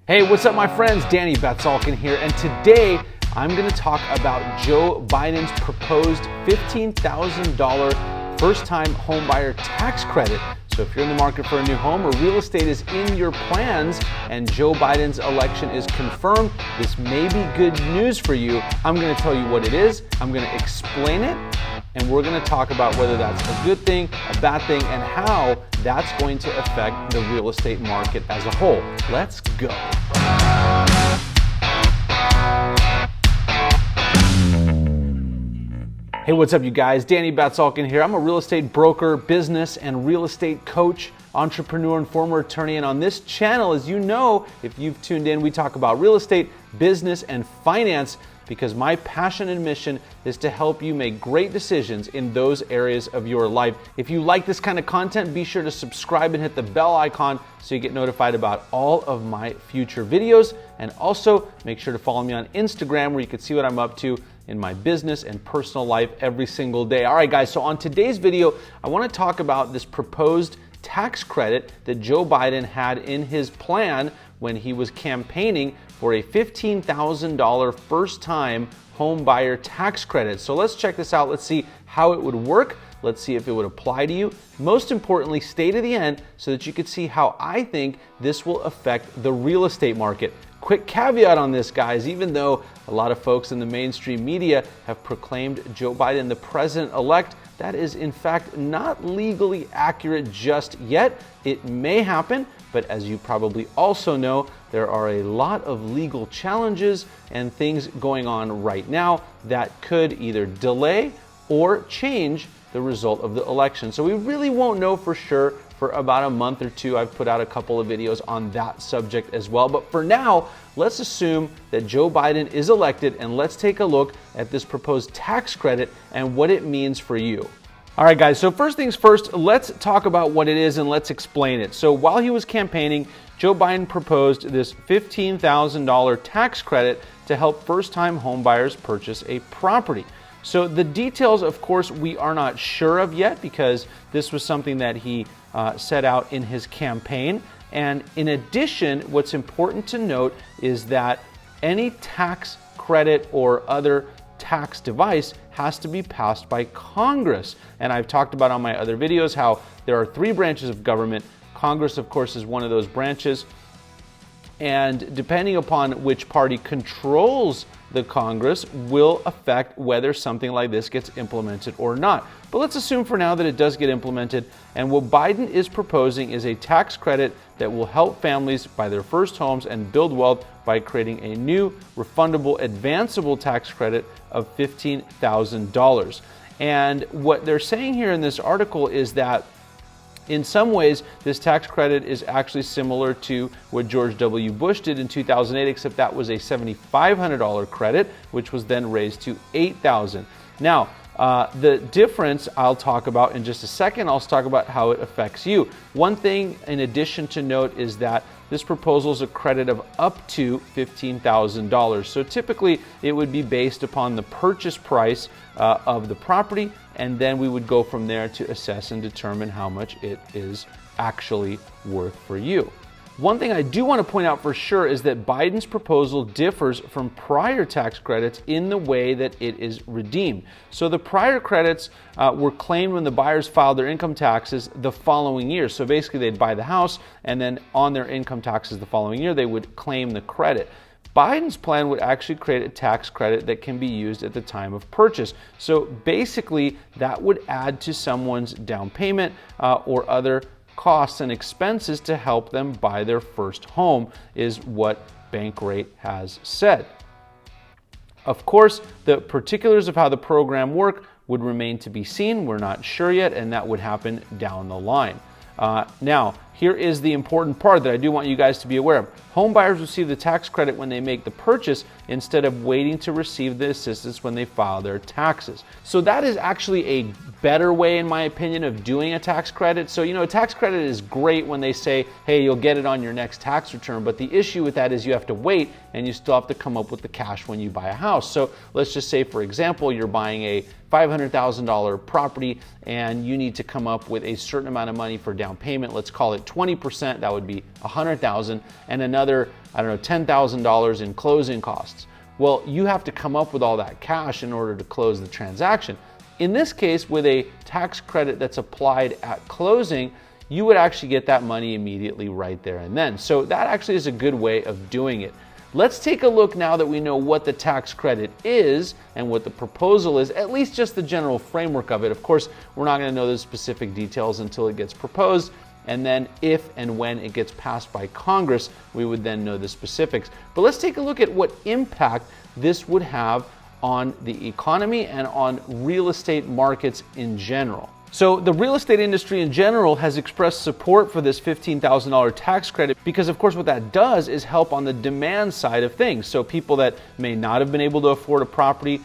Hey, what's up my friends? Danny Batsalkin here, and today I'm going to talk about Joe Biden's proposed $15,000 first-time homebuyer tax credit. So if you're in the market for a new home or real estate is in your plans and Joe Biden's election is confirmed, this may be good news for you. I'm going to tell you what it is, I'm going to explain it, and we're going to talk about whether that's a good thing, a bad thing, and how that's going to affect the real estate market as a whole. Let's go. Hey, what's up you guys? Danny Batsalkin here. I'm a real estate broker, business and real estate coach, entrepreneur and former attorney. And on this channel, as you know, if you've tuned in, we talk about real estate, business and finance because my passion and mission is to help you make great decisions in those areas of your life. If you like this kind of content, be sure to subscribe and hit the bell icon so you get notified about all of my future videos. And also make sure to follow me on Instagram where you can see what I'm up to in my business and personal life every single day. All right, guys, so on today's video, I want to talk about this proposed tax credit that Joe Biden had in his plan when he was campaigning for a $15,000 first-time home buyer tax credit. So let's check this out. Let's see how it would work. Let's see if it would apply to you. Most importantly, stay to the end so that you can see how I think this will affect the real estate market. Quick caveat on this, guys, even though a lot of folks in the mainstream media have proclaimed Joe Biden the president-elect, that is in fact not legally accurate just yet. It may happen, but as you probably also know, there are a lot of legal challenges and things going on right now that could either delay or change the result of the election. So we really won't know for sure for about a month or two. I've put out a couple of videos on that subject as well. But for now, let's assume that Joe Biden is elected and let's take a look at this proposed tax credit and what it means for you. All right, guys, so first things first, let's talk about what it is and let's explain it. So while he was campaigning, Joe Biden proposed this $15,000 tax credit to help first-time homebuyers purchase a property. So the details, of course, we are not sure of yet because this was something that he set out in his campaign. And in addition, what's important to note is that any tax credit or other tax device has to be passed by Congress. And I've talked about on my other videos how there are three branches of government. Congress, of course, is one of those branches. And depending upon which party controls the Congress will affect whether something like this gets implemented or not. But let's assume for now that it does get implemented. And what Biden is proposing is a tax credit that will help families buy their first homes and build wealth by creating a new refundable advanceable tax credit of $15,000. And what they're saying here in this article is that in some ways, this tax credit is actually similar to what George W. Bush did in 2008, except that was a $7,500 credit, which was then raised to $8,000. Now, the difference I'll talk about in just a second. I'll talk about how it affects you. One thing in addition to note is that this proposal is a credit of up to $15,000. So typically it would be based upon the purchase price of the property, and then we would go from there to assess and determine how much it is actually worth for you. One thing I do want to point out for sure is that Biden's proposal differs from prior tax credits in the way that it is redeemed. So the prior credits were claimed when the buyers filed their income taxes the following year. So basically they'd buy the house and then on their income taxes the following year they would claim the credit. Biden's plan would actually create a tax credit that can be used at the time of purchase. So basically that would add to someone's down payment or other costs and expenses to help them buy their first home, is what Bankrate has said. Of course, the particulars of how the program work would remain to be seen. We're not sure yet, and that would happen down the line. Now, here is the important part that I do want you guys to be aware of. Home buyers receive the tax credit when they make the purchase instead of waiting to receive the assistance when they file their taxes. So that is actually a better way, in my opinion, of doing a tax credit. So, a tax credit is great when they say, hey, you'll get it on your next tax return. But the issue with that is you have to wait and you still have to come up with the cash when you buy a house. So let's just say, for example, you're buying a $500,000 property and you need to come up with a certain amount of money for down payment. Let's call it 20%. That would be $100,000, and another another, I don't know, $10,000 in closing costs. Well, you have to come up with all that cash in order to close the transaction. In this case, with a tax credit that's applied at closing, you would actually get that money immediately right there and then. So that actually is a good way of doing it. Let's take a look now that we know what the tax credit is and what the proposal is, at least just the general framework of it. Of course, we're not going to know the specific details until it gets proposed, and then if and when it gets passed by Congress, we would then know the specifics. But let's take a look at what impact this would have on the economy and on real estate markets in general. So the real estate industry in general has expressed support for this $15,000 tax credit because, of course, what that does is help on the demand side of things. So people that may not have been able to afford a property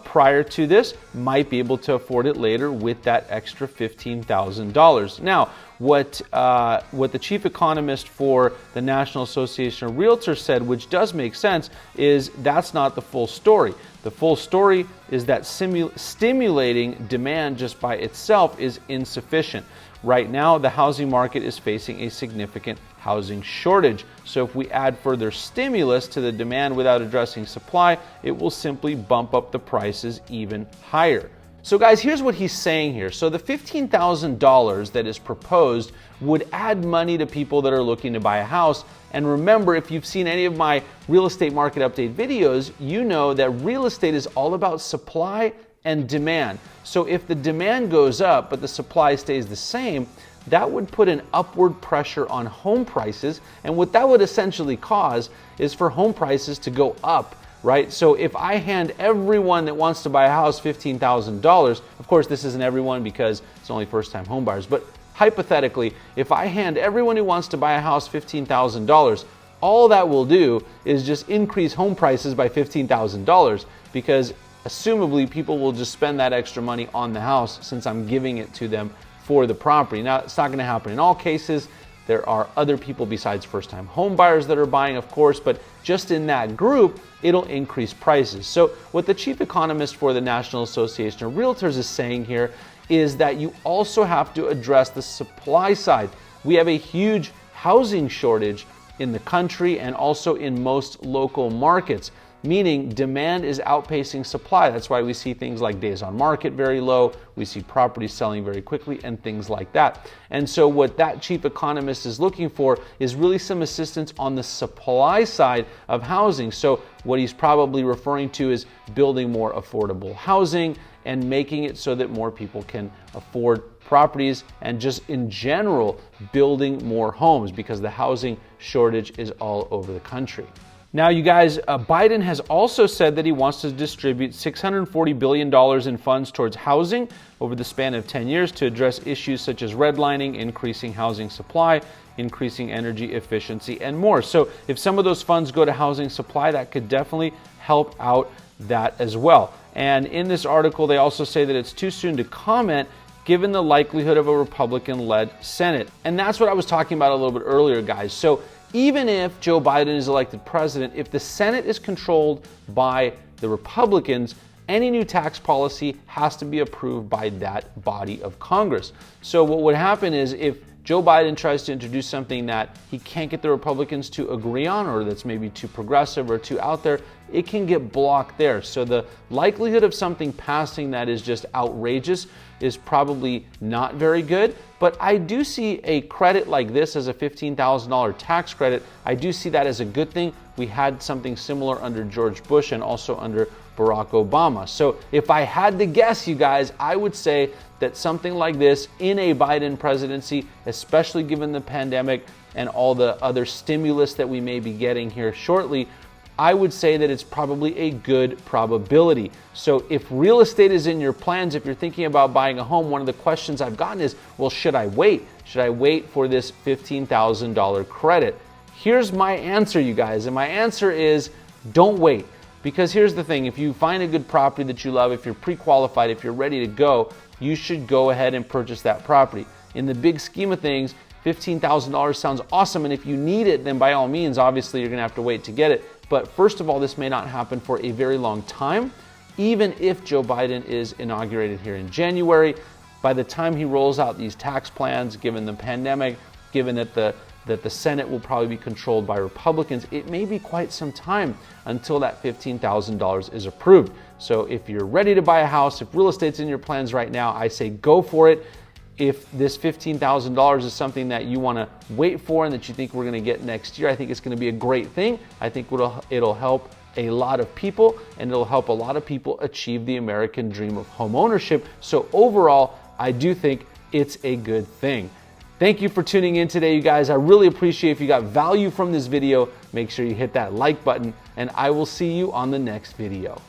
prior to this might be able to afford it later with that extra $15,000. Now, what the chief economist for the National Association of Realtors said, which does make sense, is that's not the full story. The full story is that stimulating demand just by itself is insufficient. Right now, the housing market is facing a significant housing shortage. So if we add further stimulus to the demand without addressing supply, it will simply bump up the prices even higher. So guys, here's what he's saying here. So the $15,000 that is proposed would add money to people that are looking to buy a house. And remember, if you've seen any of my real estate market update videos, you know that real estate is all about supply and demand. So if the demand goes up, but the supply stays the same, that would put an upward pressure on home prices. And what that would essentially cause is for home prices to go up. Right? So if I hand everyone that wants to buy a house $15,000, of course this isn't everyone because it's only first-time home buyers, but hypothetically, if I hand everyone who wants to buy a house $15,000, all that will do is just increase home prices by $15,000 because assumably people will just spend that extra money on the house since I'm giving it to them for the property. Now, it's not going to happen in all cases. There are other people besides first-time home buyers that are buying, of course, but just in that group, it'll increase prices. So what the chief economist for the National Association of Realtors is saying here is that you also have to address the supply side. We have a huge housing shortage in the country and also in most local markets, meaning demand is outpacing supply. That's why we see things like days on market very low, we see properties selling very quickly and things like that. And so what that chief economist is looking for is really some assistance on the supply side of housing. So what he's probably referring to is building more affordable housing and making it so that more people can afford properties and just in general building more homes because the housing shortage is all over the country. Now, you guys, Biden has also said that he wants to distribute $640 billion in funds towards housing over the span of 10 years to address issues such as redlining, increasing housing supply, increasing energy efficiency, and more. So if some of those funds go to housing supply, that could definitely help out that as well. And in this article, they also say that it's too soon to comment given the likelihood of a Republican-led Senate. And that's what I was talking about a little bit earlier, guys. So even if Joe Biden is elected president, if the Senate is controlled by the Republicans, any new tax policy has to be approved by that body of Congress. So what would happen is if Joe Biden tries to introduce something that he can't get the Republicans to agree on or that's maybe too progressive or too out there, it can get blocked there. So the likelihood of something passing that is just outrageous is probably not very good. But I do see a credit like this as a $15,000 tax credit. I do see that as a good thing. We had something similar under George Bush and also under Barack Obama. So if I had to guess, you guys, I would say that something like this in a Biden presidency, especially given the pandemic and all the other stimulus that we may be getting here shortly, I would say that it's probably a good probability. So if real estate is in your plans, if you're thinking about buying a home, one of the questions I've gotten is, well, should I wait? Should I wait for this $15,000 credit? Here's my answer, you guys, and my answer is don't wait. Because here's the thing, if you find a good property that you love, if you're pre-qualified, if you're ready to go, you should go ahead and purchase that property. In the big scheme of things, $15,000 sounds awesome, and if you need it, then by all means, obviously you're gonna have to wait to get it. But first of all, this may not happen for a very long time. Even if Joe Biden is inaugurated here in January, by the time he rolls out these tax plans, given the pandemic, given that the that the Senate will probably be controlled by Republicans, it may be quite some time until that $15,000 is approved. So if you're ready to buy a house, if real estate's in your plans right now, I say go for it. If this $15,000 is something that you want to wait for and that you think we're going to get next year, I think it's going to be a great thing. I think it'll help a lot of people, and it'll help a lot of people achieve the American dream of home ownership. So overall, I do think it's a good thing. Thank you for tuning in today, you guys. I really appreciate if you got value from this video. Make sure you hit that like button, and I will see you on the next video.